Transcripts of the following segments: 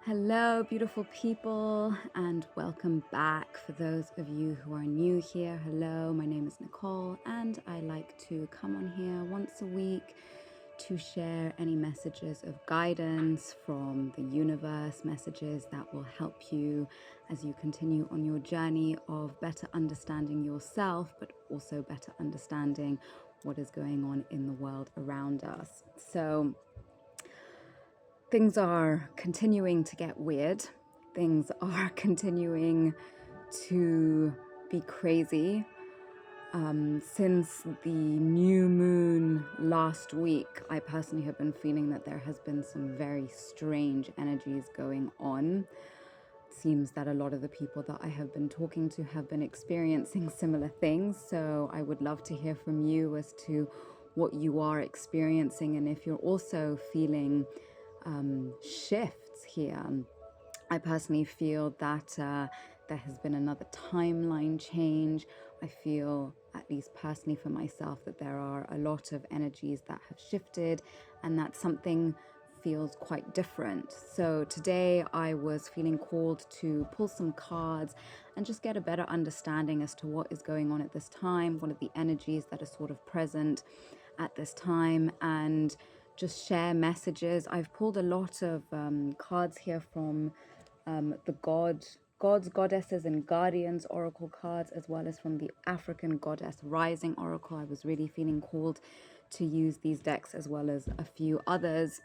Hello, beautiful people, and welcome back. For those of you who are new here, hello, my name is Nicole, and I like to come on here once a week to share any messages of guidance from the universe, messages that will help you as you continue on your journey of better understanding yourself, but also better understanding what is going on in the world around us. So, things are continuing to get weird. Things are continuing to be crazy. Since the new moon last week, I personally have been feeling that there has been some very strange energies going on. It seems that a lot of the people that I have been talking to have been experiencing similar things. So I would love to hear from you as to what you are experiencing and if you're also feeling shifts here. I personally feel that there has been another timeline change. I feel, at least personally for myself, that there are a lot of energies that have shifted and that something feels quite different. So today I was feeling called to pull some cards and just get a better understanding as to what is going on at this time, what are the energies that are sort of present at this time, and just share messages. I've pulled a lot of cards here from the gods, goddesses, and guardians oracle cards, as well as from the African goddess rising oracle. I was really feeling called to use these decks as well as a few others.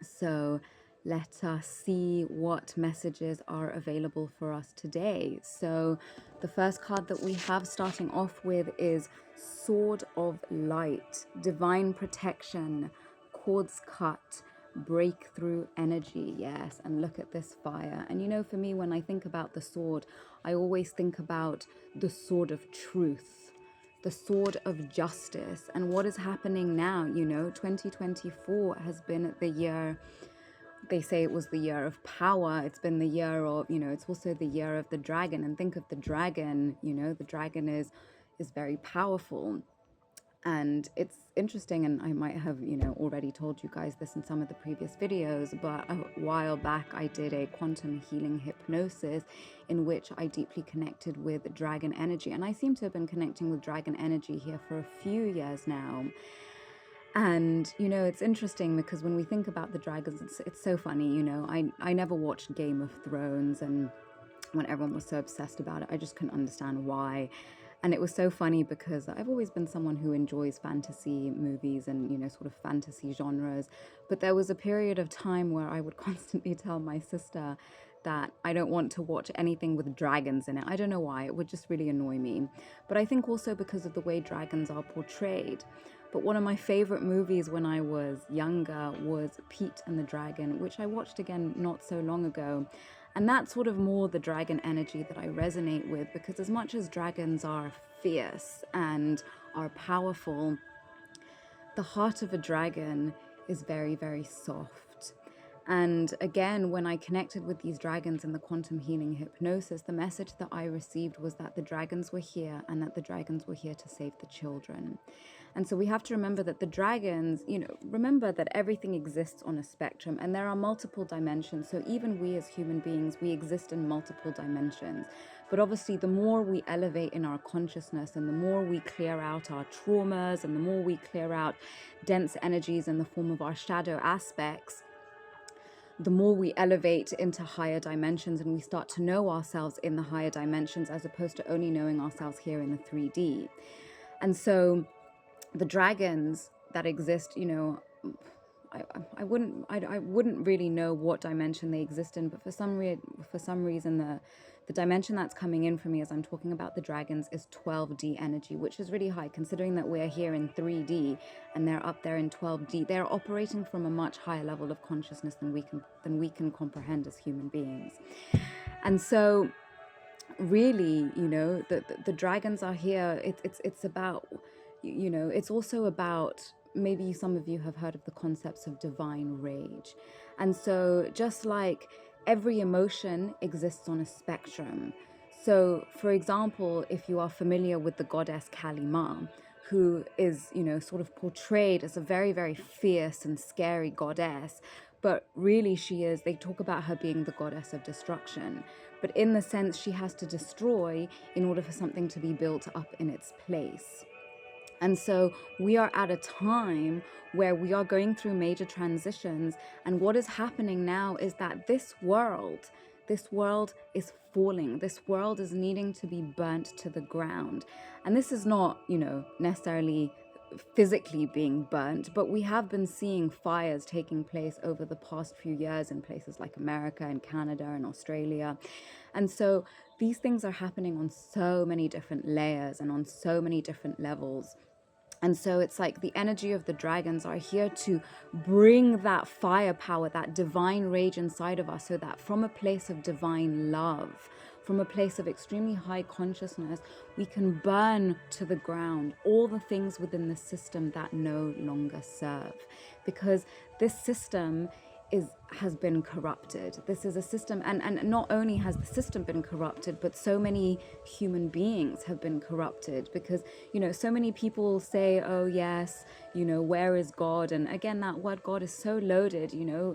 So let us see what messages are available for us today. So the first card that we have starting off with is Sword of Light, Divine Protection, Cords Cut, Breakthrough Energy. Yes, and look at this fire. And you know, for me, when I think about the sword, I always think about the sword of truth, the sword of justice. And what is happening now, 2024 has been the year, they say it was the year of power. It's been the year of, it's also the year of the dragon. And think of the dragon, the dragon is very powerful. And it's interesting, and I might have, already told you guys this in some of the previous videos, but a while back I did a quantum healing hypnosis in which I deeply connected with dragon energy. And I seem to have been connecting with dragon energy here for a few years now. And, it's interesting because when we think about the dragons, it's so funny, I never watched Game of Thrones, and when everyone was so obsessed about it, I just couldn't understand why. And it was so funny because I've always been someone who enjoys fantasy movies and, sort of fantasy genres. But there was a period of time where I would constantly tell my sister that I don't want to watch anything with dragons in it. I don't know why. It would just really annoy me. But I think also because of the way dragons are portrayed. But one of my favorite movies when I was younger was Pete and the Dragon, which I watched again not so long ago. And that's sort of more the dragon energy that I resonate with, because as much as dragons are fierce and are powerful, the heart of a dragon is very, very soft. And again, when I connected with these dragons in the quantum healing hypnosis, the message that I received was that the dragons were here and that the dragons were here to save the children. And so we have to remember that the dragons, remember that everything exists on a spectrum and there are multiple dimensions. So even we as human beings, we exist in multiple dimensions. But obviously, the more we elevate in our consciousness and the more we clear out our traumas and the more we clear out dense energies in the form of our shadow aspects, the more we elevate into higher dimensions and we start to know ourselves in the higher dimensions as opposed to only knowing ourselves here in the 3D. And so the dragons that exist, I wouldn't really know what dimension they exist in, but for some reason the dimension that's coming in for me as I'm talking about the dragons is 12D energy, which is really high considering that we're here in 3D and they're up there in 12D. They're operating from a much higher level of consciousness than we can comprehend as human beings. And so really, the dragons are here. It's about, it's also about, maybe some of you have heard of the concepts of divine rage. And so just like every emotion exists on a spectrum. So for example, if you are familiar with the goddess Kali Ma, who is, sort of portrayed as a very, very fierce and scary goddess, but really they talk about her being the goddess of destruction. But in the sense, she has to destroy in order for something to be built up in its place. And so we are at a time where we are going through major transitions. And what is happening now is that this world is falling. This world is needing to be burnt to the ground. And this is not, necessarily physically being burnt, but we have been seeing fires taking place over the past few years in places like America and Canada and Australia. And so these things are happening on so many different layers and on so many different levels. And so it's like the energy of the dragons are here to bring that firepower, that divine rage inside of us, so that from a place of divine love, from a place of extremely high consciousness, we can burn to the ground all the things within the system that no longer serve. Because this system has been corrupted. This is a system, and not only has the system been corrupted, but so many human beings have been corrupted, because so many people say, oh yes, where is God? And again, that word God is so loaded.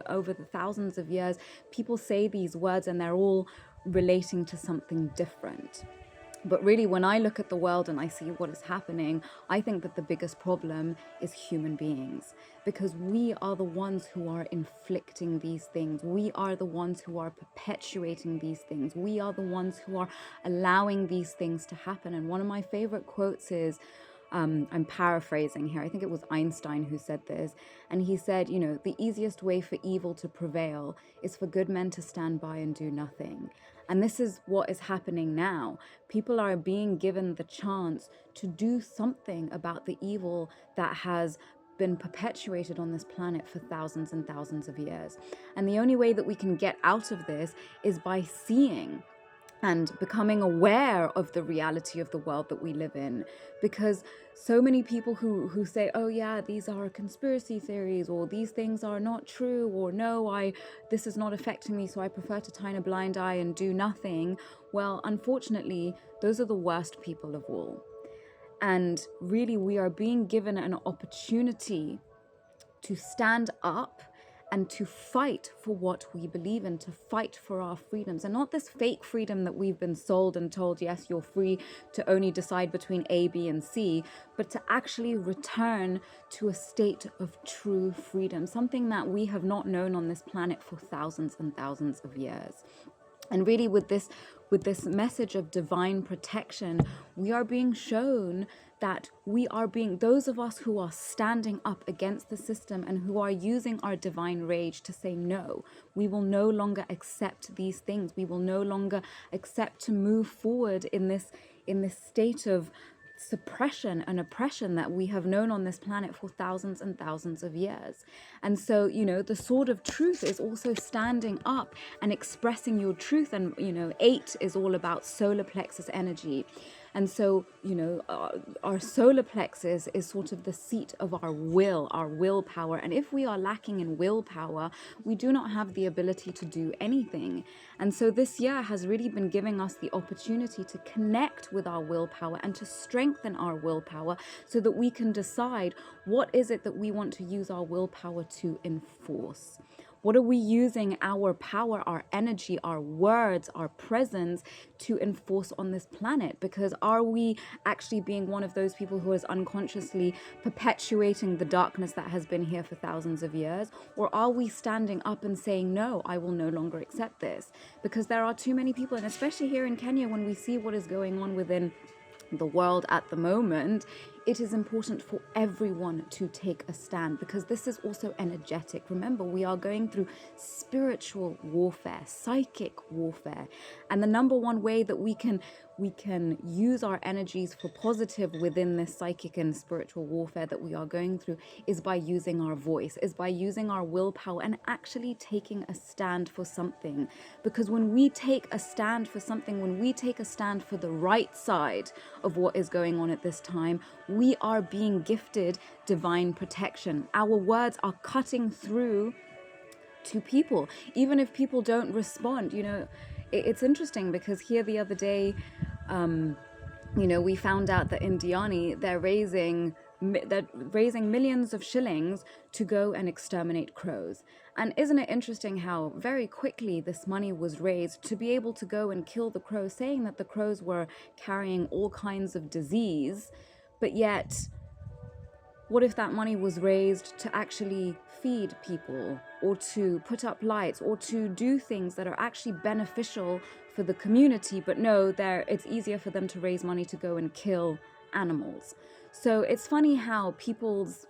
Over the thousands of years, people say these words and they're all relating to something different. But really, when I look at the world and I see what is happening, I think that the biggest problem is human beings, because we are the ones who are inflicting these things. We are the ones who are perpetuating these things. We are the ones who are allowing these things to happen. And one of my favorite quotes is, I'm paraphrasing here, I think it was Einstein who said this, and he said, the easiest way for evil to prevail is for good men to stand by and do nothing. And this is what is happening now. People are being given the chance to do something about the evil that has been perpetuated on this planet for thousands and thousands of years. And the only way that we can get out of this is by seeing and becoming aware of the reality of the world that we live in. Because so many people who say, oh yeah, these are conspiracy theories, or these things are not true, or no, this is not affecting me, so I prefer to turn a blind eye and do nothing. Well, unfortunately, those are the worst people of all. And really, we are being given an opportunity to stand up and to fight for what we believe in, to fight for our freedoms, and not this fake freedom that we've been sold and told, yes, you're free to only decide between A, B, and C, but to actually return to a state of true freedom, something that we have not known on this planet for thousands and thousands of years. And really, with this message of divine protection, we are being shown that those of us who are standing up against the system and who are using our divine rage to say, no, we will no longer accept these things. We will no longer accept to move forward in this state of suppression and oppression that we have known on this planet for thousands and thousands of years. And so, the sword of truth is also standing up and expressing your truth. And, 8 is all about solar plexus energy. And so, our solar plexus is sort of the seat of our willpower. And if we are lacking in willpower, we do not have the ability to do anything. And so this year has really been giving us the opportunity to connect with our willpower and to strengthen our willpower so that we can decide what is it that we want to use our willpower to enforce. What are we using our power, our energy, our words, our presence to enforce on this planet? Because are we actually being one of those people who is unconsciously perpetuating the darkness that has been here for thousands of years? Or are we standing up and saying, no, I will no longer accept this? Because there are too many people, and especially here in Kenya, when we see what is going on within the world at the moment, it is important for everyone to take a stand, because this is also energetic. Remember, we are going through spiritual warfare, psychic warfare, and the number one way that we can use our energies for positive within this psychic and spiritual warfare that we are going through is by using our voice, is by using our willpower and actually taking a stand for something. Because when we take a stand for something, when we take a stand for the right side of what is going on at this time, we are being gifted divine protection. Our words are cutting through to people, even if people don't respond. It's interesting because here the other day, we found out that in Diani, they're raising they're raising millions of shillings to go and exterminate crows. And isn't it interesting how very quickly this money was raised to be able to go and kill the crows, saying that the crows were carrying all kinds of disease, but yet what if that money was raised to actually feed people, or to put up lights, or to do things that are actually beneficial for the community? But no, it's easier for them to raise money to go and kill animals. So it's funny how people's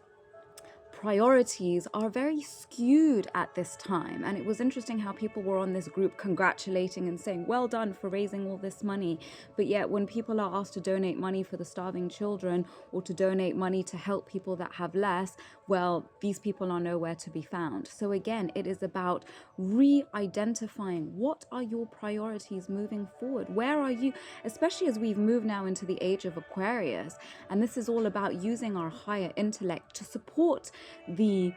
priorities are very skewed at this time. And it was interesting how people were on this group congratulating and saying, well done for raising all this money. But yet when people are asked to donate money for the starving children, or to donate money to help people that have less, well, these people are nowhere to be found. So again, it is about re-identifying what are your priorities moving forward. Where are you, especially as we've moved now into the age of Aquarius, and this is all about using our higher intellect to support the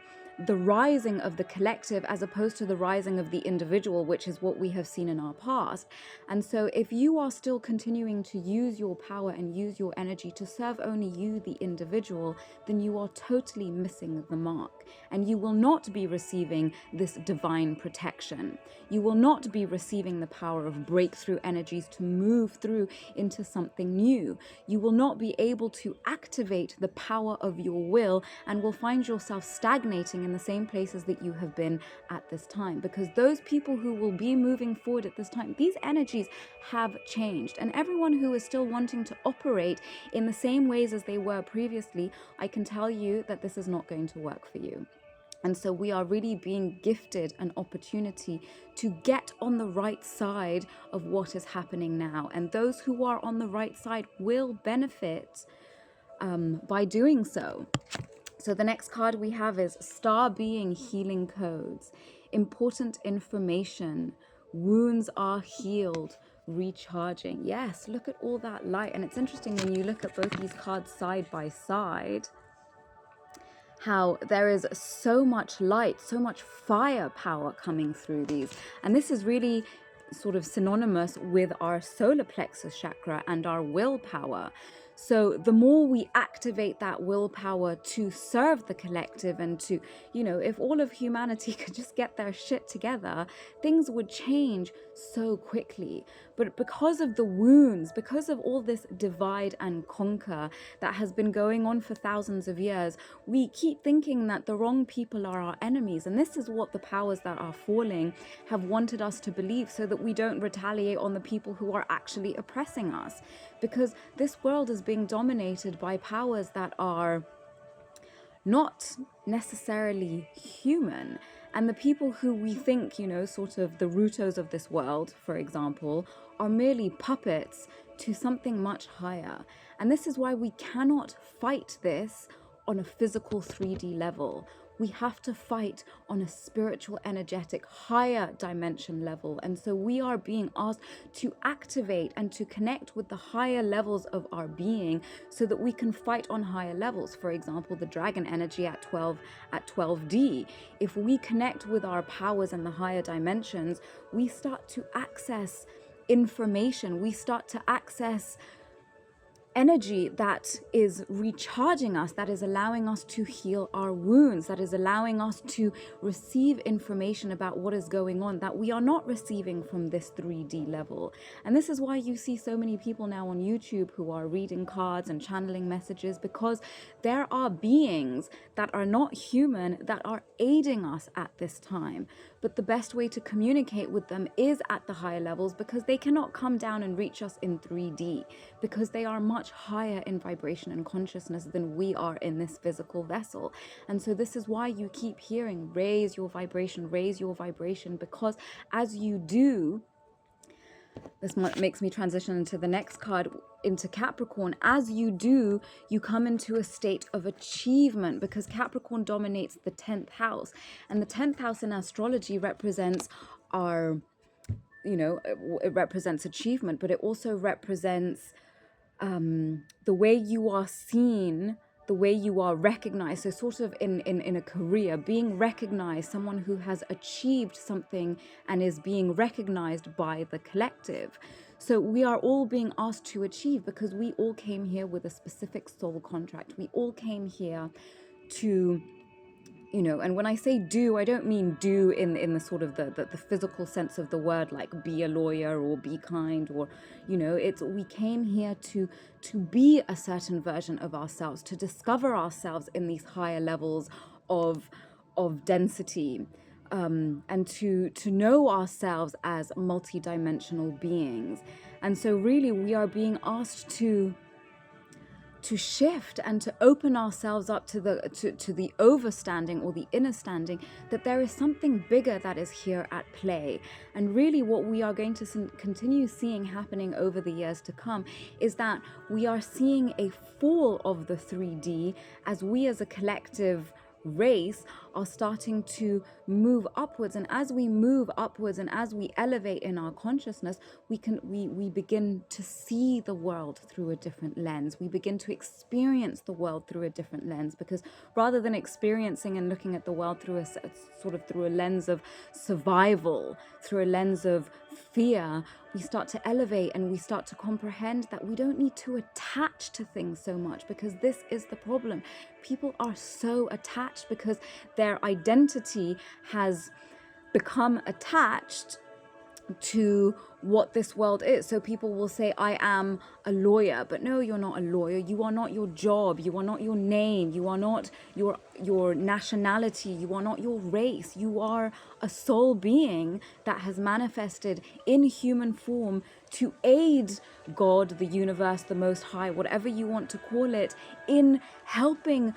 rising of the collective as opposed to the rising of the individual, which is what we have seen in our past. And so if you are still continuing to use your power and use your energy to serve only you, the individual, then you are totally missing the mark, and you will not be receiving this divine protection. You will not be receiving the power of breakthrough energies to move through into something new. You will not be able to activate the power of your will, and will find yourself stagnating in the same places that you have been at this time, because those people who will be moving forward at this time, these energies have changed. And everyone who is still wanting to operate in the same ways as they were previously, I can tell you that this is not going to work for you. And so we are really being gifted an opportunity to get on the right side of what is happening now. And those who are on the right side will benefit by doing so. So the next card we have is Star Being Healing Codes. Important information. Wounds are healed. Recharging. Yes, look at all that light. And it's interesting when you look at both these cards side by side, how there is so much light, so much firepower coming through these. And this is really sort of synonymous with our solar plexus chakra and our willpower. So the more we activate that willpower to serve the collective, and to, if all of humanity could just get their shit together, things would change so quickly. But because of the wounds, because of all this divide and conquer that has been going on for thousands of years, we keep thinking that the wrong people are our enemies. And this is what the powers that are falling have wanted us to believe, so that we don't retaliate on the people who are actually oppressing us. Because this world is being dominated by powers that are not necessarily human. And the people who we think, sort of the Rutos of this world, for example, are merely puppets to something much higher. And this is why we cannot fight this on a physical 3D level. We have to fight on a spiritual, energetic, higher dimension level. And so we are being asked to activate and to connect with the higher levels of our being, so that we can fight on higher levels. For example, the dragon energy at 12D. If we connect with our powers and the higher dimensions, we start to access information. We start to access energy that is recharging us, that is allowing us to heal our wounds, that is allowing us to receive information about what is going on that we are not receiving from this 3D level. And this is why you see so many people now on YouTube who are reading cards and channeling messages, because there are beings that are not human that are aiding us at this time. But the best way to communicate with them is at the higher levels, because they cannot come down and reach us in 3D, because they are much higher in vibration and consciousness than we are in this physical vessel. And so this is why you keep hearing, raise your vibration, because as you do, this makes me transition into the next card, into Capricorn. As you do, you come into a state of achievement, because Capricorn dominates the 10th house. And the 10th house in astrology represents our, it represents achievement, but it also represents the way you are seen, the way you are recognized. So sort of in a career, being recognized, someone who has achieved something and is being recognized by the collective. So we are all being asked to achieve because we all came here with a specific soul contract. We all came here to, and when I say do, I don't mean do in the sort of the physical sense of the word, like be a lawyer or be kind, or, we came here to be a certain version of ourselves, to discover ourselves in these higher levels of density, and to know ourselves as multidimensional beings. And so really we are being asked to shift and to open ourselves up to the overstanding or the inner standing, that there is something bigger that is here at play. And really what we are going to continue seeing happening over the years to come is that we are seeing a fall of the 3D as we as a collective race are starting to move upwards. And as we move upwards and as we elevate in our consciousness, we begin to see the world through a different lens. We begin to experience the world through a different lens, because rather than experiencing and looking at the world through a lens of survival, through a lens of fear, we start to elevate and we start to comprehend that we don't need to attach to things so much, because this is the problem. People are so attached because their identity has become attached to what this world is. So people will say, I am a lawyer, but no, you're not a lawyer. You are not your job. You are not your name. You are not your nationality. You are not your race. You are a soul being that has manifested in human form to aid God, the universe, the Most High, whatever you want to call it, in helping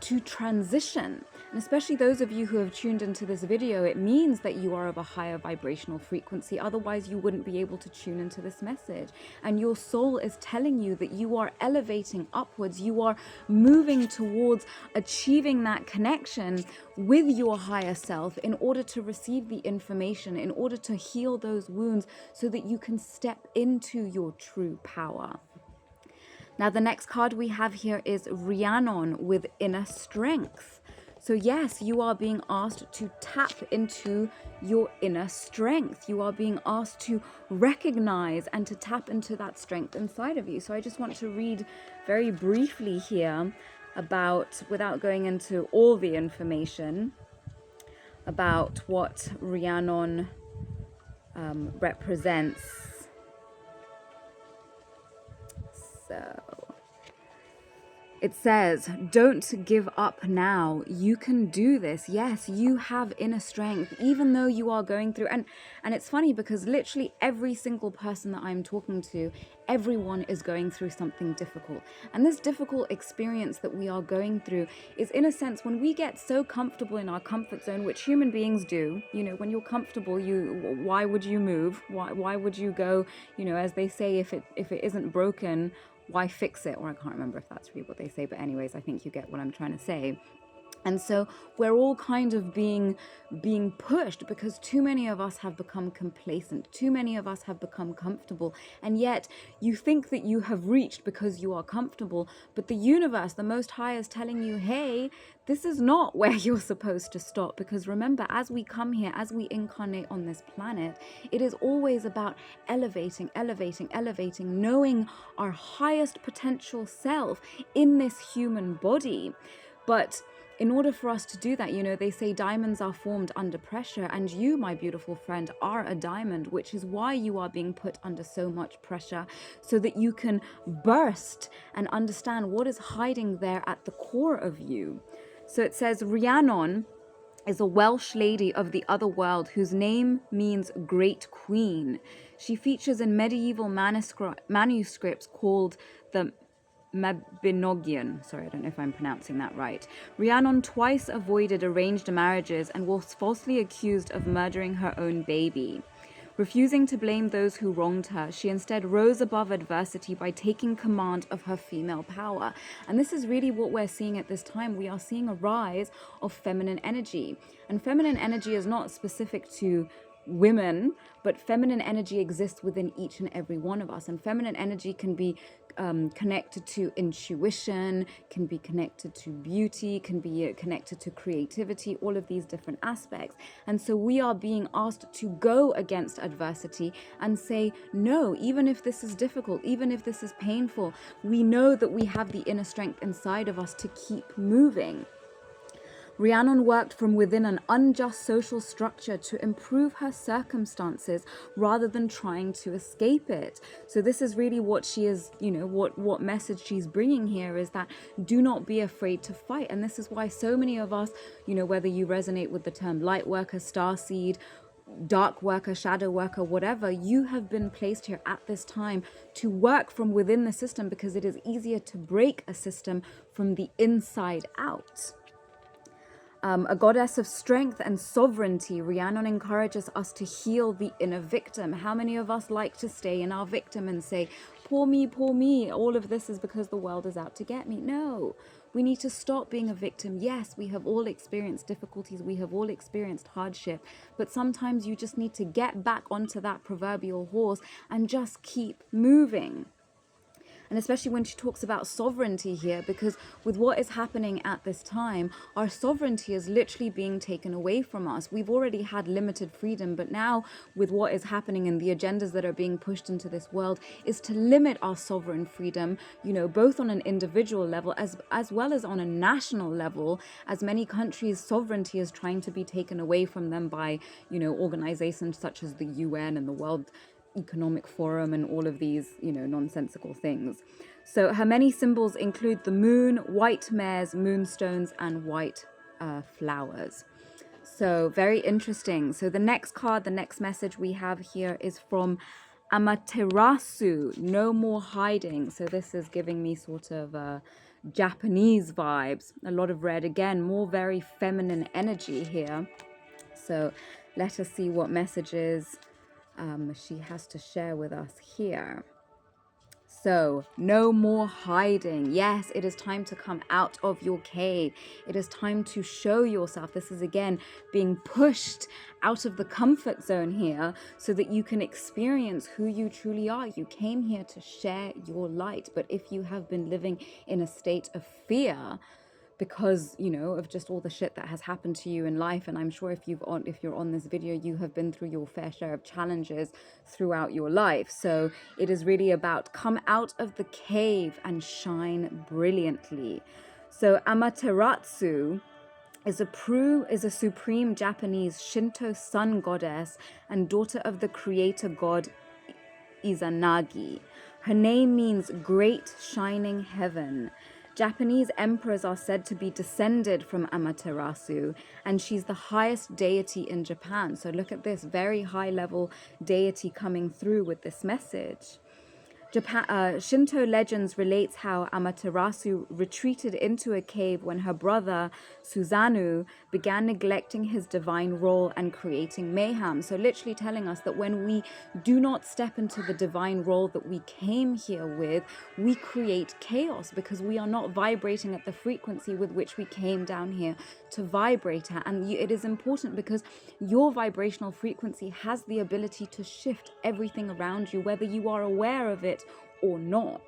to transition. And especially those of you who have tuned into this video, it means that you are of a higher vibrational frequency. Otherwise, you wouldn't be able to tune into this message. And your soul is telling you that you are elevating upwards. You are moving towards achieving that connection with your higher self in order to receive the information, in order to heal those wounds so that you can step into your true power. Now, the next card we have here is Renan with Inner Strength. So yes, you are being asked to tap into your inner strength. You are being asked to recognize and to tap into that strength inside of you. So I just want to read very briefly here about, without going into all the information, about what Renan represents. So it says, don't give up now. You can do this. Yes, you have inner strength, even though you are going through. And it's funny because literally every single person that I'm talking to, everyone is going through something difficult. And this difficult experience that we are going through is, in a sense, when we get so comfortable in our comfort zone, which human beings do, when you're comfortable, why would you move? Why would you go, as they say, if it isn't broken, why fix it? Or I can't remember if that's really what they say, but anyways, I think you get what I'm trying to say. And so we're all kind of being pushed because too many of us have become complacent. Too many of us have become comfortable. And yet you think that you have reached because you are comfortable. But the universe, the Most High, is telling you, hey, this is not where you're supposed to stop. Because remember, as we come here, as we incarnate on this planet, it is always about elevating, knowing our highest potential self in this human body. But in order for us to do that, they say diamonds are formed under pressure, and you, my beautiful friend, are a diamond, which is why you are being put under so much pressure, so that you can burst and understand what is hiding there at the core of you. So it says, Renan is a Welsh lady of the other world whose name means Great Queen. She features in medieval manuscripts called the Mabinogion. Sorry, I don't know if I'm pronouncing that right. Renan twice avoided arranged marriages and was falsely accused of murdering her own baby. Refusing to blame those who wronged her, she instead rose above adversity by taking command of her female power. And this is really what we're seeing at this time. We are seeing a rise of feminine energy. And feminine energy is not specific to women, but feminine energy exists within each and every one of us. And feminine energy can be connected to intuition, can be connected to beauty, can be connected to creativity, all of these different aspects. And so we are being asked to go against adversity and say, no, even if this is difficult, even if this is painful, we know that we have the inner strength inside of us to keep moving. Rhiannon worked from within an unjust social structure to improve her circumstances rather than trying to escape it. So this is really what she is, what message she's bringing here is that do not be afraid to fight. And this is why so many of us, whether you resonate with the term light worker, starseed, dark worker, shadow worker, whatever, you have been placed here at this time to work from within the system, because it is easier to break a system from the inside out. A goddess of strength and sovereignty, Rhiannon encourages us to heal the inner victim. How many of us like to stay in our victim and say, poor me, all of this is because the world is out to get me? No, we need to stop being a victim. Yes, we have all experienced difficulties, we have all experienced hardship, but sometimes you just need to get back onto that proverbial horse and just keep moving. And especially when she talks about sovereignty here, because with what is happening at this time, our sovereignty is literally being taken away from us. We've already had limited freedom, but now with what is happening and the agendas that are being pushed into this world is to limit our sovereign freedom, both on an individual level as well as on a national level, as many countries' sovereignty is trying to be taken away from them by, organizations such as the UN and the World Economic Forum and all of these, nonsensical things. So her many symbols include the moon, white mares, moonstones, and white flowers. So very interesting. So the next card, the next message we have here is from Amaterasu, no more hiding. So this is giving me sort of Japanese vibes. A lot of red, again, more very feminine energy here. So let us see what messages she has to share with us here. So, no more hiding. Yes, it is time to come out of your cave. It is time to show yourself. This is again being pushed out of the comfort zone here so that you can experience who you truly are. You came here to share your light. But if you have been living in a state of fear, because of just all the shit that has happened to you in life, and I'm sure if you're on this video, you have been through your fair share of challenges throughout your life. So it is really about come out of the cave and shine brilliantly. So Amaterasu is a supreme Japanese Shinto sun goddess and daughter of the creator god Izanagi. Her name means great shining heaven. Japanese emperors are said to be descended from Amaterasu, and she's the highest deity in Japan. So look at this very high level deity coming through with this message. Shinto legends relates how Amaterasu retreated into a cave when her brother Susanoo began neglecting his divine role and creating mayhem. So literally telling us that when we do not step into the divine role that we came here with, we create chaos because we are not vibrating at the frequency with which we came down here to vibrate at. And it is important because your vibrational frequency has the ability to shift everything around you, whether you are aware of it or not.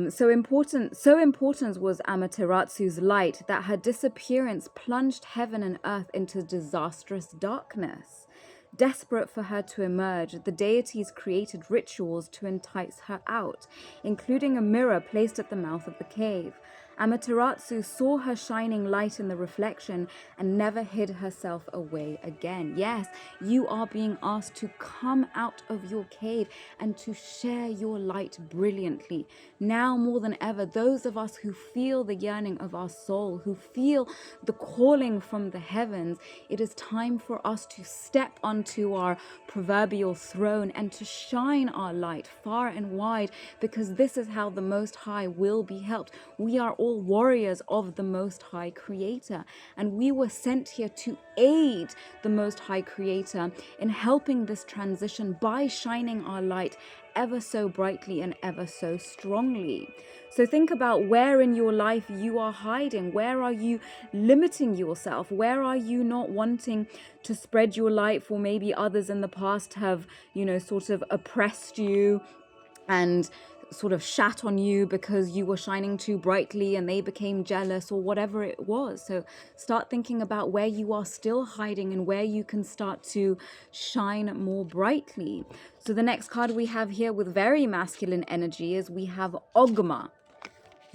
So important was Amaterasu's light that her disappearance plunged heaven and earth into disastrous darkness. Desperate for her to emerge, the deities created rituals to entice her out, including a mirror placed at the mouth of the cave. Amaterasu saw her shining light in the reflection and never hid herself away again. Yes, you are being asked to come out of your cave and to share your light brilliantly. Now more than ever, those of us who feel the yearning of our soul, who feel the calling from the heavens, it is time for us to step onto our proverbial throne and to shine our light far and wide, because this is how the Most High will be helped. We are all all warriors of the Most High Creator. And we were sent here to aid the Most High Creator in helping this transition by shining our light ever so brightly and ever so strongly. So think about where in your life you are hiding. Where are you limiting yourself? Where are you not wanting to spread your light, for maybe others in the past have, sort of oppressed you and sort of shat on you because you were shining too brightly and they became jealous, or whatever it was. So start thinking about where you are still hiding and where you can start to shine more brightly. So the next card we have here with very masculine energy is we have Ogma.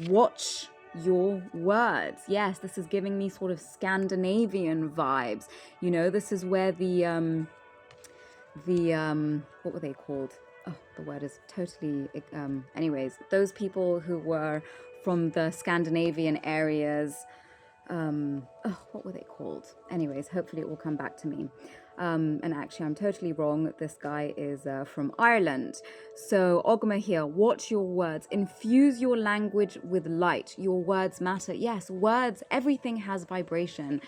Watch your words. Yes, this is giving me sort of Scandinavian vibes. This is where the what were they called? Oh, the word is totally anyways, those people who were from the Scandinavian areas, what were they called? Anyways, hopefully it will come back to me. And actually, I'm totally wrong. This guy is from Ireland. So Ogma here, watch your words. Infuse your language with light. Your words matter. Yes, words, everything has vibration.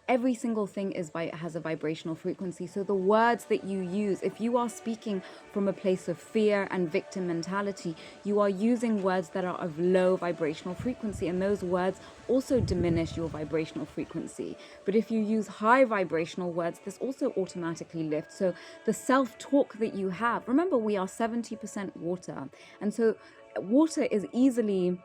Every single thing has a vibrational frequency. So the words that you use, if you are speaking from a place of fear and victim mentality, you are using words that are of low vibrational frequency, and those words also diminish your vibrational frequency. But if you use high vibrational words, this also automatically lifts. So the self-talk that you have, remember, we are 70% water, and so water is easily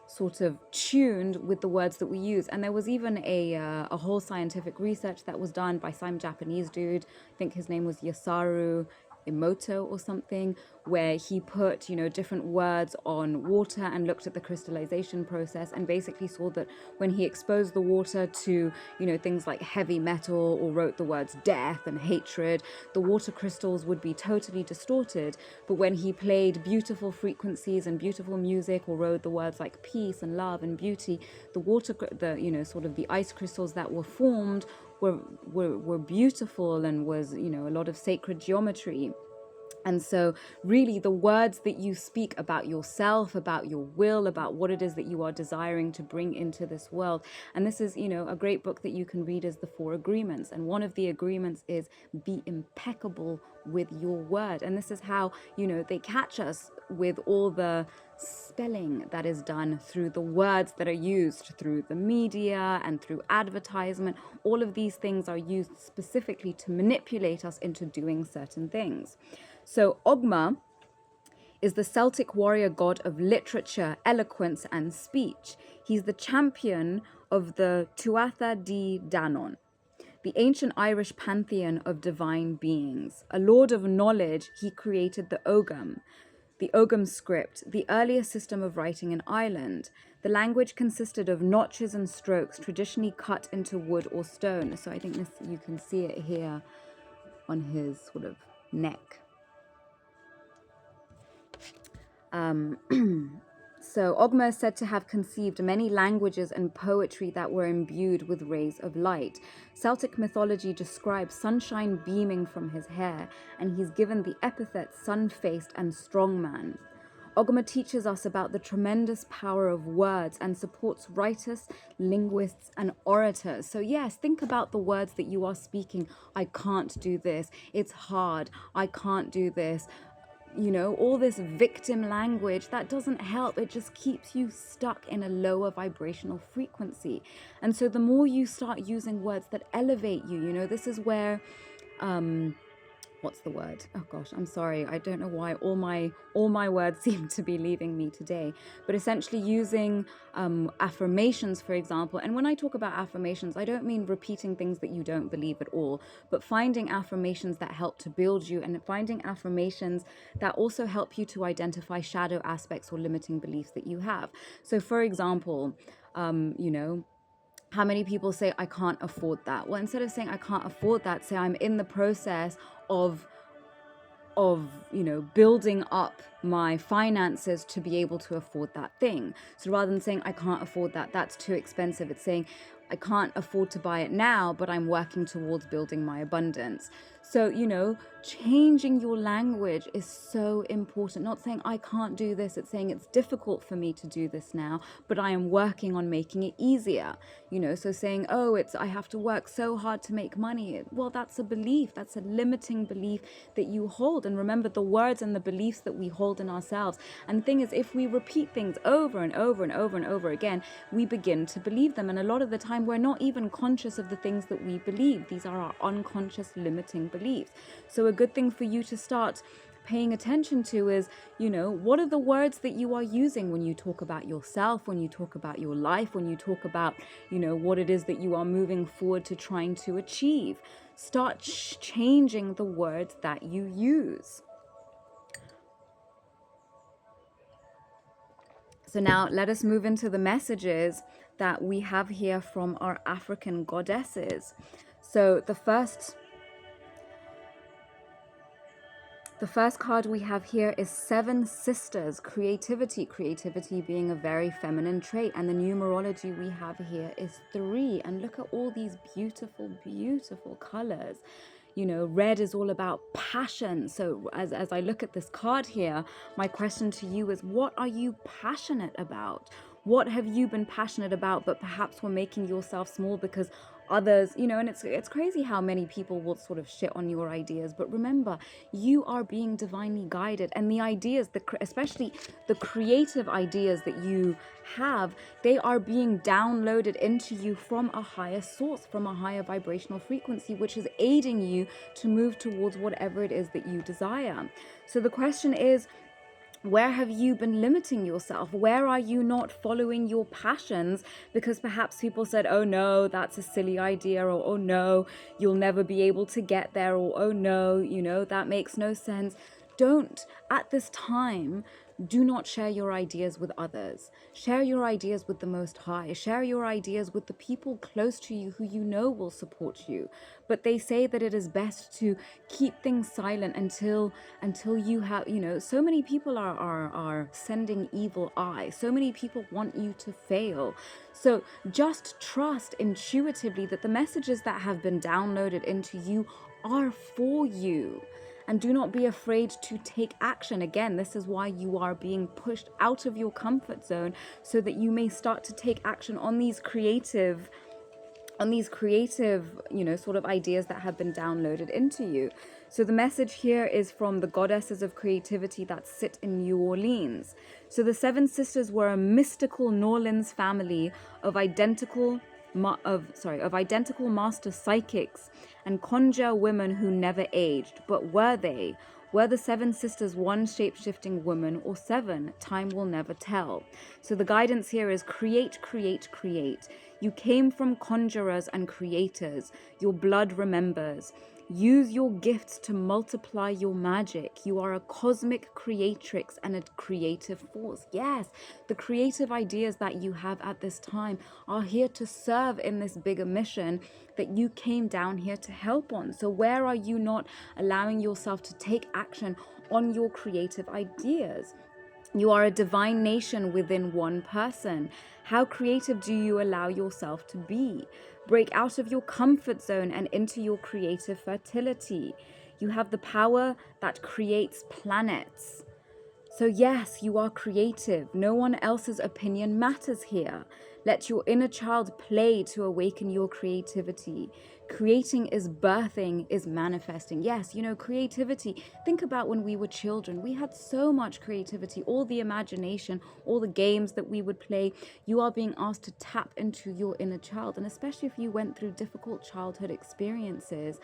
sort of tuned with the words that we use. And there was even a whole scientific research that was done by some Japanese dude, I think his name was Yasaru Emoto or something, where he put, different words on water and looked at the crystallization process, and basically saw that when he exposed the water to, things like heavy metal, or wrote the words death and hatred, the water crystals would be totally distorted. But when he played beautiful frequencies and beautiful music, or wrote the words like peace and love and beauty, the water, sort of the ice crystals that were formed were beautiful, and was, a lot of sacred geometry. And so really the words that you speak about yourself, about your will, about what it is that you are desiring to bring into this world. And this is, a great book that you can read is The 4 Agreements. And one of the agreements is be impeccable with your word. And this is how, they catch us with all the spelling that is done through the words that are used through the media and through advertisement. All of these things are used specifically to manipulate us into doing certain things. So Ogma is the Celtic warrior god of literature, eloquence, and speech. He's the champion of the Tuatha De Danann, the ancient Irish pantheon of divine beings. A lord of knowledge, he created the Ogham script, the earliest system of writing in Ireland. The language consisted of notches and strokes, traditionally cut into wood or stone. So I think this, you can see it here on his sort of neck. So Ogma is said to have conceived many languages and poetry that were imbued with rays of light. Celtic mythology describes sunshine beaming from his hair, and he's given the epithet sun-faced and strong man. Ogma teaches us about the tremendous power of words and supports writers, linguists, and orators. So yes, think about the words that you are speaking. I can't do this. It's hard. I can't do this. All this victim language, that doesn't help. It just keeps you stuck in a lower vibrational frequency. And so the more you start using words that elevate you, this is where, what's the word? Oh gosh, I'm sorry. I don't know why all my words seem to be leaving me today. But essentially using affirmations, for example. And when I talk about affirmations, I don't mean repeating things that you don't believe at all, but finding affirmations that help to build you, and finding affirmations that also help you to identify shadow aspects or limiting beliefs that you have. So for example, how many people say, I can't afford that? Well, instead of saying I can't afford that, say I'm in the process of building up my finances to be able to afford that thing. So rather than saying I can't afford that, that's too expensive, it's saying I can't afford to buy it now, but I'm working towards building my abundance. So, changing your language is so important. Not saying I can't do this, it's saying it's difficult for me to do this now, but I am working on making it easier. So saying, oh, I have to work so hard to make money. Well, that's a belief. That's a limiting belief that you hold. And remember, the words and the beliefs that we hold in ourselves. And the thing is, if we repeat things over and over and over and over again, we begin to believe them. And a lot of the time, we're not even conscious of the things that we believe. These are our unconscious limiting beliefs. So a good thing for you to start paying attention to is, what are the words that you are using when you talk about yourself, when you talk about your life, when you talk about, what it is that you are moving forward to trying to achieve. Start changing the words that you use. So now let us move into the messages that we have here from our African goddesses. So the first card we have here is Seven Sisters, creativity. Creativity being a very feminine trait. And the numerology we have here is 3. And look at all these beautiful, beautiful colors. Red is all about passion. So as I look at this card here, my question to you is, what are you passionate about? What have you been passionate about, but perhaps were making yourself small because others, and it's crazy how many people will sort of shit on your ideas. But remember, you are being divinely guided, and the ideas, especially the creative ideas that you have, they are being downloaded into you from a higher source, from a higher vibrational frequency, which is aiding you to move towards whatever it is that you desire. So the question is, where have you been limiting yourself? Where are you not following your passions? Because perhaps people said, oh no, that's a silly idea, or oh no, you'll never be able to get there, or oh no, that makes no sense. Don't, at this time, do not share your ideas with others. Share your ideas with the Most High. Share your ideas with the people close to you who you know will support you. But they say that it is best to keep things silent until you have, so many people are sending evil eye. So many people want you to fail. So just trust intuitively that the messages that have been downloaded into you are for you. And do not be afraid to take action. Again, this is why you are being pushed out of your comfort zone, so that you may start to take action on these creative, sort of ideas that have been downloaded into you. So the message here is from the goddesses of creativity that sit in New Orleans. So the Seven Sisters were a mystical New Orleans family of identical master psychics and conjure women who never aged. But were the Seven Sisters one shape-shifting woman, or 7? Time will never tell. So the guidance here is create, create, create. You came from conjurers and creators. Your blood remembers. Use your gifts to multiply your magic. You are a cosmic creatrix and a creative force. Yes, the creative ideas that you have at this time are here to serve in this bigger mission that you came down here to help on. So where are you not allowing yourself to take action on your creative ideas? You are a divine nation within one person. How creative do you allow yourself to be? Break out of your comfort zone and into your creative fertility. You have the power that creates planets. So yes, you are creative. No one else's opinion matters here. Let your inner child play to awaken your creativity. Creating is birthing, is manifesting. Yes, creativity. Think about when we were children. We had so much creativity, all the imagination, all the games that we would play. You are being asked to tap into your inner child. And especially if you went through difficult childhood experiences,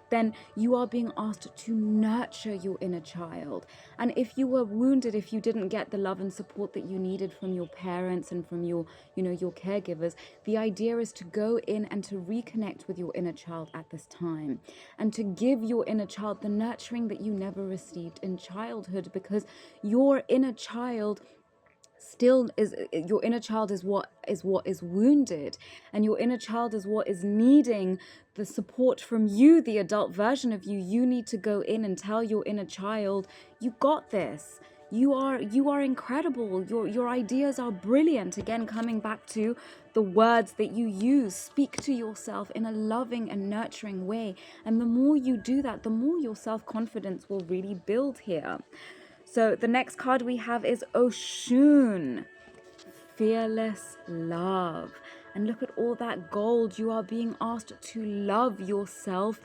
then you are being asked to nurture your inner child. And if you were wounded, if you didn't get the love and support that you needed from your parents and from your caregivers, the idea is to go in and to reconnect with your inner child at this time, and to give your inner child the nurturing that you never received in childhood, because your inner child is what is wounded, and your inner child is what is needing the support from you, the adult version of you. You need to go in and tell your inner child, you got this. You are incredible. Your ideas are brilliant. Again, coming back to the words that you use. Speak to yourself in a loving and nurturing way. And the more you do that, the more your self-confidence will really build here. So the next card we have is Oshun, Fearless Love. And look at all that gold. You are being asked to love yourself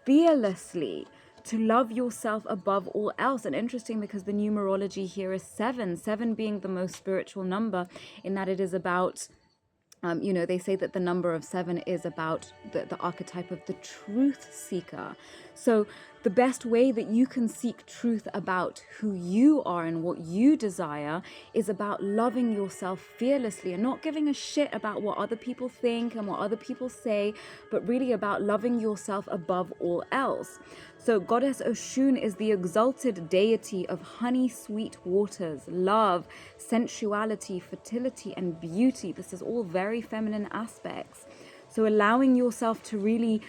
fearlessly, to love yourself above all else. And interesting, because the numerology here is 7 being the most spiritual number, in that it is about they say that the number of 7 is about the archetype of the truth seeker. So the best way that you can seek truth about who you are and what you desire is about loving yourself fearlessly and not giving a shit about what other people think and what other people say, but really about loving yourself above all else. So Goddess Oshun is the exalted deity of honey sweet waters, love, sensuality, fertility, and beauty. This is all very feminine aspects. So allowing yourself to really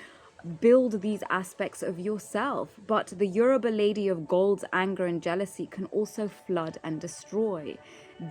build these aspects of yourself. But the Yoruba lady of gold's anger and jealousy can also flood and destroy.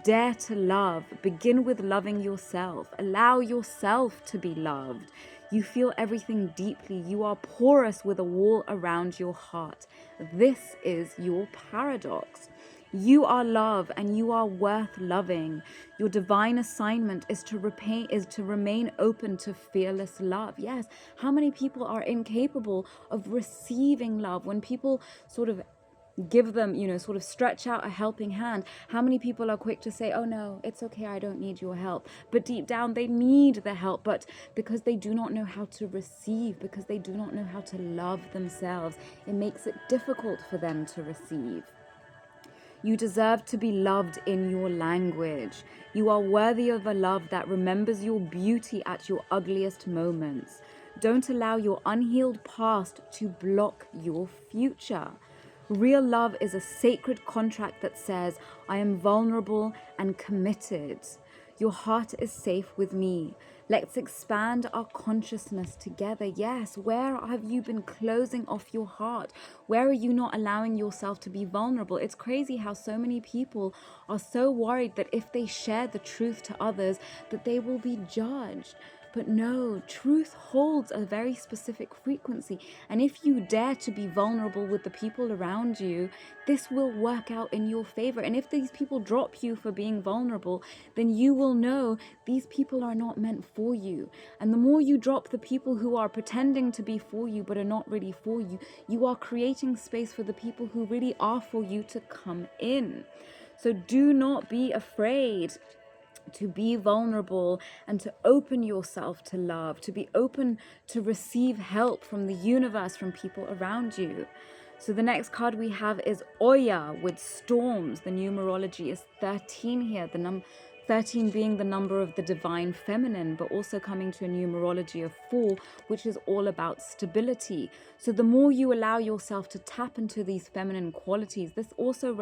Dare to love. Begin with loving yourself. Allow yourself to be loved. You feel everything deeply. You are porous with a wall around your heart. This is your paradox. You are love and you are worth loving. Your divine assignment is to remain open to fearless love. Yes, how many people are incapable of receiving love? When people sort of give them, sort of stretch out a helping hand, how many people are quick to say, oh no, it's okay, I don't need your help. But deep down they need the help, but because they do not know how to receive, because they do not know how to love themselves, it makes it difficult for them to receive. You deserve to be loved in your language. You are worthy of a love that remembers your beauty at your ugliest moments. Don't allow your unhealed past to block your future. Real love is a sacred contract that says, I am vulnerable and committed. Your heart is safe with me. Let's expand our consciousness together. Yes, where have you been closing off your heart? Where are you not allowing yourself to be vulnerable? It's crazy how so many people are so worried that if they share the truth to others, that they will be judged. But no, truth holds a very specific frequency. And if you dare to be vulnerable with the people around you, this will work out in your favor. And if these people drop you for being vulnerable, then you will know these people are not meant for you. And the more you drop the people who are pretending to be for you but are not really for you, you are creating space for the people who really are for you to come in. So do not be afraid to be vulnerable and to open yourself to love, to be open to receive help from the universe, from people around you. So the next card we have is Oya with Storms. The numerology is 13 here, the number 13 being the number of the divine feminine, but also coming to a numerology of 4, which is all about stability. So the more you allow yourself to tap into these feminine qualities, this also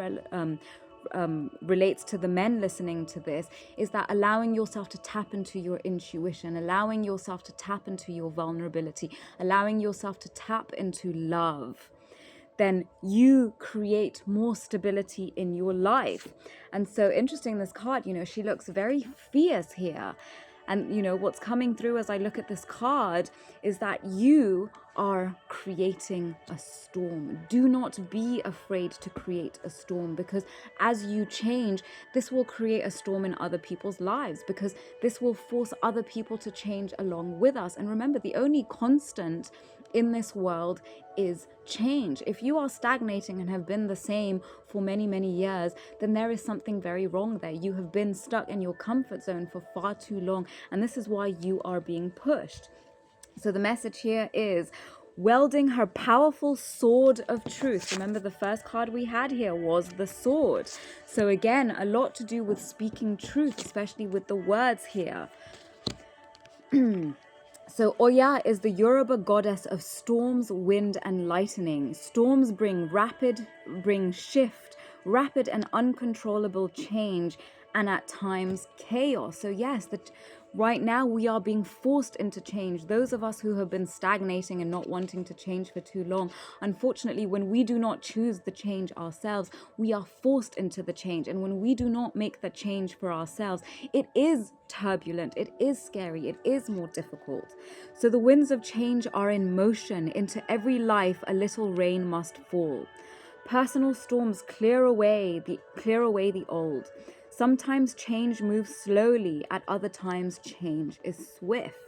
relates to the men listening to this, is that allowing yourself to tap into your intuition, allowing yourself to tap into your vulnerability, allowing yourself to tap into love, then you create more stability in your life. And so interesting, this card, she looks very fierce here. And what's coming through as I look at this card is that you are creating a storm. Do not be afraid to create a storm, because as you change, this will create a storm in other people's lives, because this will force other people to change along with us. And remember, the only constant in this world is change. If you are stagnating and have been the same for many, many years, then there is something very wrong there. You have been stuck in your comfort zone for far too long, and this is why you are being pushed. So the message here is wielding her powerful sword of truth. Remember, the first card we had here was the sword. So again, a lot to do with speaking truth, especially with the words here. So Oya is the Yoruba goddess of storms, wind, and lightning. Storms bring shift, rapid and uncontrollable change, and at times chaos. So yes, Right now, we are being forced into change. Those of us who have been stagnating and not wanting to change for too long, unfortunately, when we do not choose the change ourselves, we are forced into the change. And when we do not make the change for ourselves, it is turbulent, it is scary, it is more difficult. So the winds of change are in motion. Into every life, a little rain must fall. Personal storms clear away the old. Sometimes change moves slowly, at other times change is swift.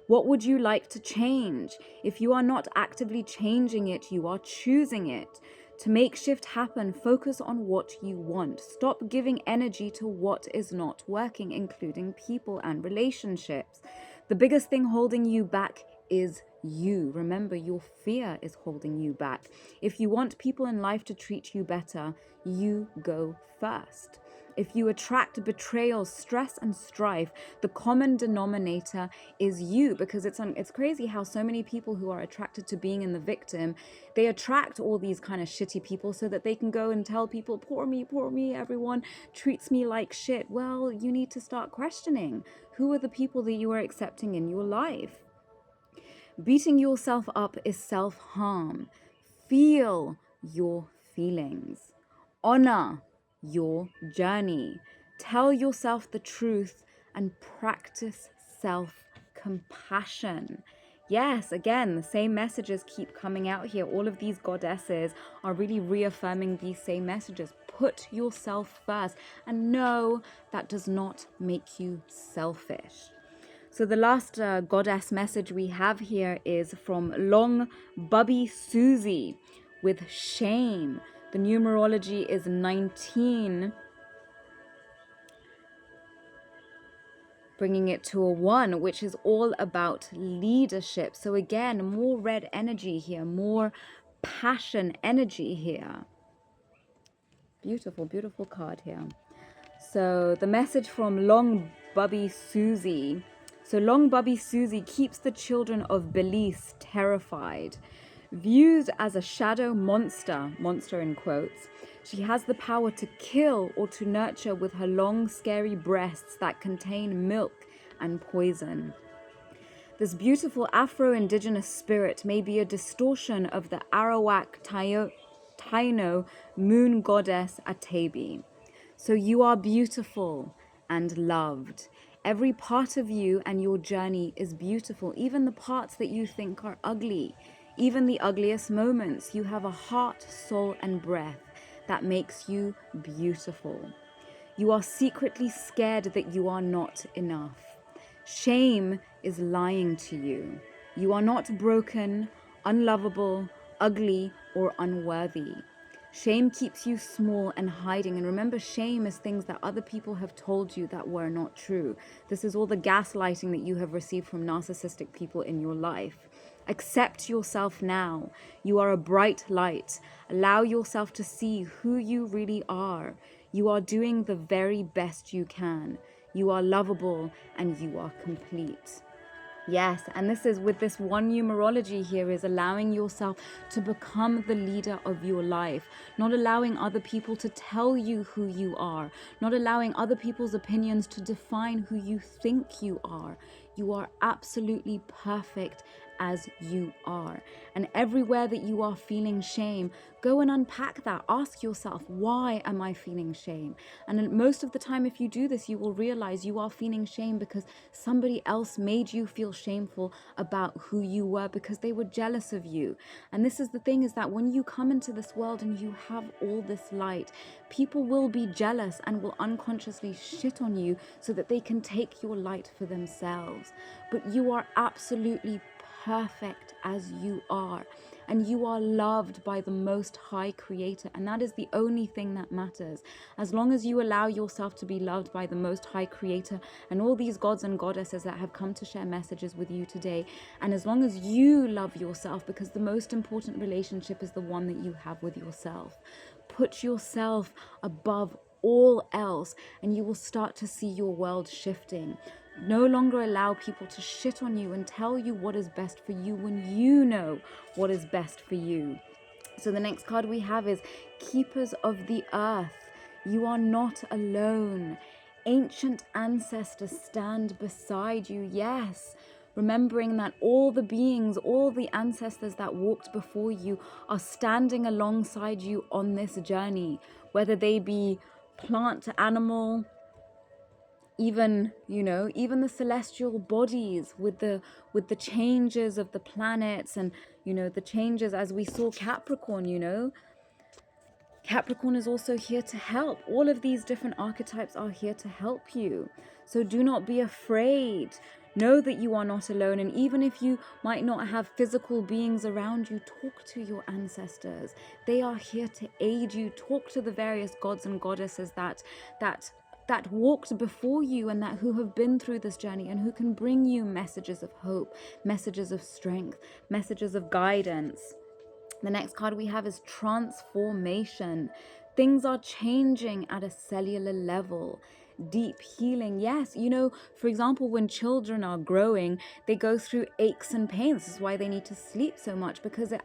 What would you like to change? If you are not actively changing it, you are choosing it. To make shift happen, focus on what you want. Stop giving energy to what is not working, including people and relationships. The biggest thing holding you back is you. Remember, your fear is holding you back. If you want people in life to treat you better, you go first. If you attract betrayal, stress, and strife, the common denominator is you, because it's crazy how so many people who are attracted to being in the victim, they attract all these kind of shitty people so that they can go and tell people, poor me, everyone treats me like shit. Well, you need to start questioning who are the people that you are accepting in your life. Beating yourself up is self-harm. Feel your feelings. Honor your journey. Tell yourself the truth and practice self-compassion. Yes, again, the same messages keep coming out here. All of these goddesses are really reaffirming these same messages. Put yourself first, and no, that does not make you selfish. So the last goddess message we have here is from Long Bubby Susie with shame. The numerology is 19, bringing it to a 1, which is all about leadership. So again, more red energy here, more passion energy here. Beautiful, beautiful card here. So the message from Long Bubby Susie. So Long Bubby Susie keeps the children of Belize terrified. Viewed as a shadow monster in quotes, she has the power to kill or to nurture with her long, scary breasts that contain milk and poison. This beautiful Afro-Indigenous spirit may be a distortion of the Arawak Taino moon goddess Atabi. So you are beautiful and loved. Every part of you and your journey is beautiful, even the parts that you think are ugly. Even the ugliest moments, you have a heart, soul, and breath that makes you beautiful. You are secretly scared that you are not enough. Shame is lying to you. You are not broken, unlovable, ugly, or unworthy. Shame keeps you small and hiding. And remember, shame is things that other people have told you that were not true. This is all the gaslighting that you have received from narcissistic people in your life. Accept yourself now. You are a bright light. Allow yourself to see who you really are. You are doing the very best you can. You are lovable and you are complete. Yes, and this is with this one numerology here is allowing yourself to become the leader of your life, not allowing other people to tell you who you are, not allowing other people's opinions to define who you think you are. You are absolutely perfect as you are. And everywhere that you are feeling shame, go and unpack that. Ask yourself, why am I feeling shame? And most of the time, if you do this, you will realize you are feeling shame because somebody else made you feel shameful about who you were because they were jealous of you. And this is the thing, is that when you come into this world and you have all this light, people will be jealous and will unconsciously shit on you so that they can take your light for themselves. But you are absolutely perfect as you are, and you are loved by the Most High Creator, and that is the only thing that matters. As long as you allow yourself to be loved by the Most High Creator and all these gods and goddesses that have come to share messages with you today, and as long as you love yourself, because the most important relationship is the one that you have with yourself. Put yourself above all else and you will start to see your world shifting. No longer allow people to shit on you and tell you what is best for you when you know what is best for you. So the next card we have is Keepers of the Earth. You are not alone. ancient ancestors stand beside you. Yes, remembering that all the beings, all the ancestors that walked before you are standing alongside you on this journey, whether they be plant to animal, even, you know, even the celestial bodies with the changes of the planets, and, you know, the changes as we saw Capricorn, you know. Capricorn is also here to help. All of these different archetypes are here to help you. So do not be afraid. Know that you are not alone. And even if you might not have physical beings around you, talk to your ancestors. They are here to aid you. Talk to the various gods and goddesses that walked before you and that who have been through this journey and who can bring you messages of hope, messages of strength, messages of guidance. The next card we have is transformation. Things are changing at a cellular level. Deep healing. Yes, you know, for example, when children are growing, they go through aches and pains. This is why they need to sleep so much, because it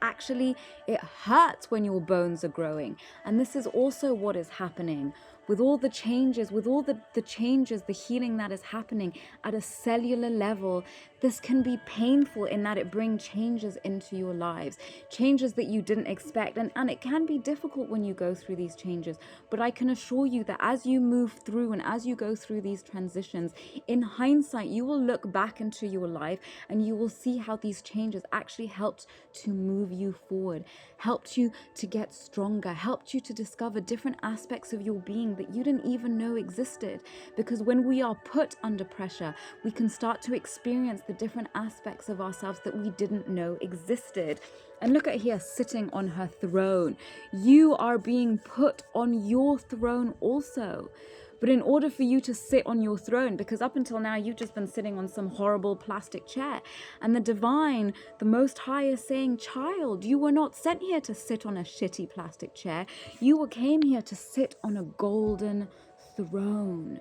hurts when your bones are growing. And this is also what is happening with all the changes, with all the changes, the healing that is happening at a cellular level. This can be painful in that it brings changes into your lives, changes that you didn't expect. And it can be difficult when you go through these changes. But I can assure you that as you move through and as you go through these transitions, in hindsight, you will look back into your life and you will see how these changes actually helped to move you forward, helped you to get stronger, helped you to discover different aspects of your being that you didn't even know existed. Because when we are put under pressure, we can start to experience the different aspects of ourselves that we didn't know existed. And look at here, sitting on her throne. You are being put on your throne also. But in order for you to sit on your throne, because up until now you've just been sitting on some horrible plastic chair, and the divine, the Most High, is saying, child, you were not sent here to sit on a shitty plastic chair. You came here to sit on a golden throne.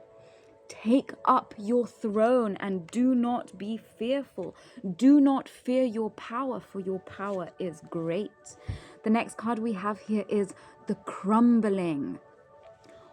Take up your throne and do not be fearful. Do not fear your power, for your power is great. The next card we have here is the crumbling.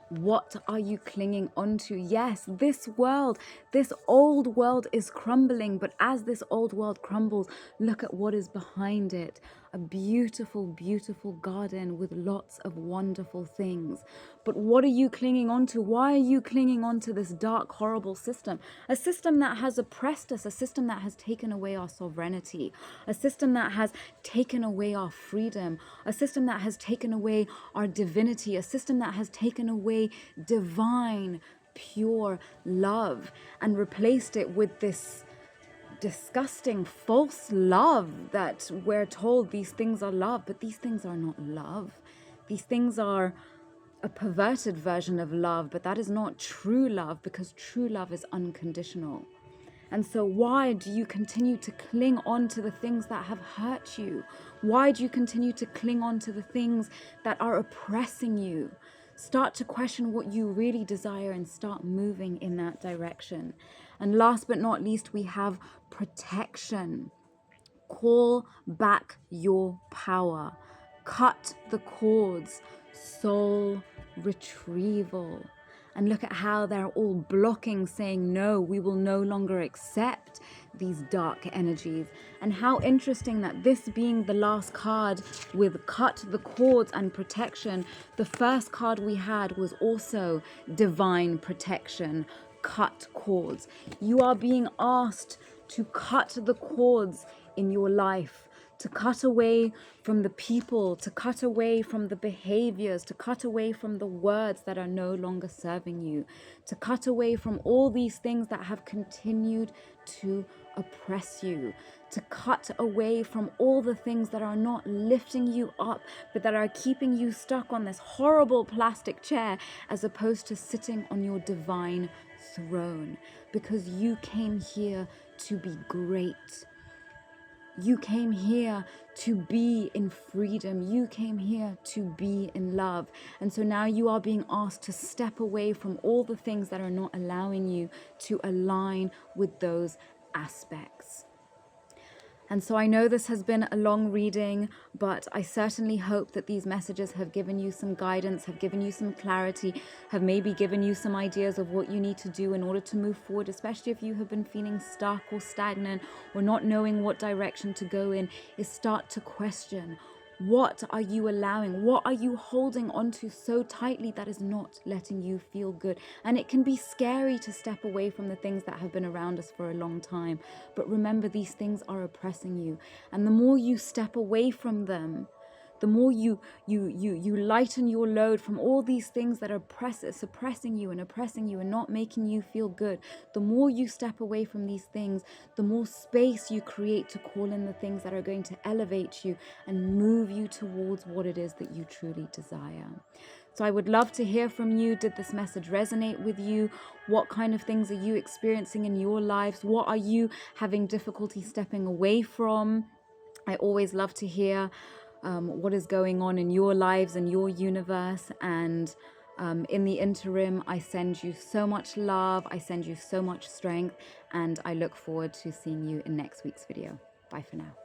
What are you clinging onto? Yes, this world, this old world is crumbling, but as this old world crumbles, look at what is behind it. A beautiful, beautiful garden with lots of wonderful things. But what are you clinging onto? Why are you clinging onto this dark, horrible system? A system that has oppressed us, a system that has taken away our sovereignty, a system that has taken away our freedom, a system that has taken away our divinity, a system that has taken away divine, pure love and replaced it with this disgusting false love that we're told these things are love, but these things are not love. These things are a perverted version of love, but that is not true love, because true love is unconditional. And so why do you continue to cling on to the things that have hurt you? Why do you continue to cling on to the things that are oppressing you? Start to question what you really desire and start moving in that direction. And last but not least, we have protection. Call back your power. Cut the cords. Soul retrieval. And look at how they're all blocking, saying, no, we will no longer accept these dark energies. And how interesting that this being the last card with cut the cords and protection, the first card we had was also divine protection, cut cords. You are being asked to cut the cords in your life, to cut away from the people, to cut away from the behaviors, to cut away from the words that are no longer serving you, to cut away from all these things that have continued to oppress you, to cut away from all the things that are not lifting you up, but that are keeping you stuck on this horrible plastic chair, as opposed to sitting on your divine throne, because you came here to be great. You came here to be in freedom. You came here to be in love. And so now you are being asked to step away from all the things that are not allowing you to align with those aspects. And so I know this has been a long reading, but I certainly hope that these messages have given you some guidance, have given you some clarity, have maybe given you some ideas of what you need to do in order to move forward, especially if you have been feeling stuck or stagnant or not knowing what direction to go in, is start to question. What are you allowing? What are you holding onto so tightly that is not letting you feel good? And it can be scary to step away from the things that have been around us for a long time. But remember, these things are oppressing you. And the more you step away from them, the more you lighten your load from all these things that are suppressing you and oppressing you and not making you feel good. The more you step away from these things, the more space you create to call in the things that are going to elevate you and move you towards what it is that you truly desire. So I would love to hear from you. Did this message resonate with you? What kind of things are you experiencing in your lives? What are you having difficulty stepping away from? I always love to hear what is going on in your lives and your universe. And in the interim, I send you so much love. I send you so much strength. And I look forward to seeing you in next week's video. Bye for now.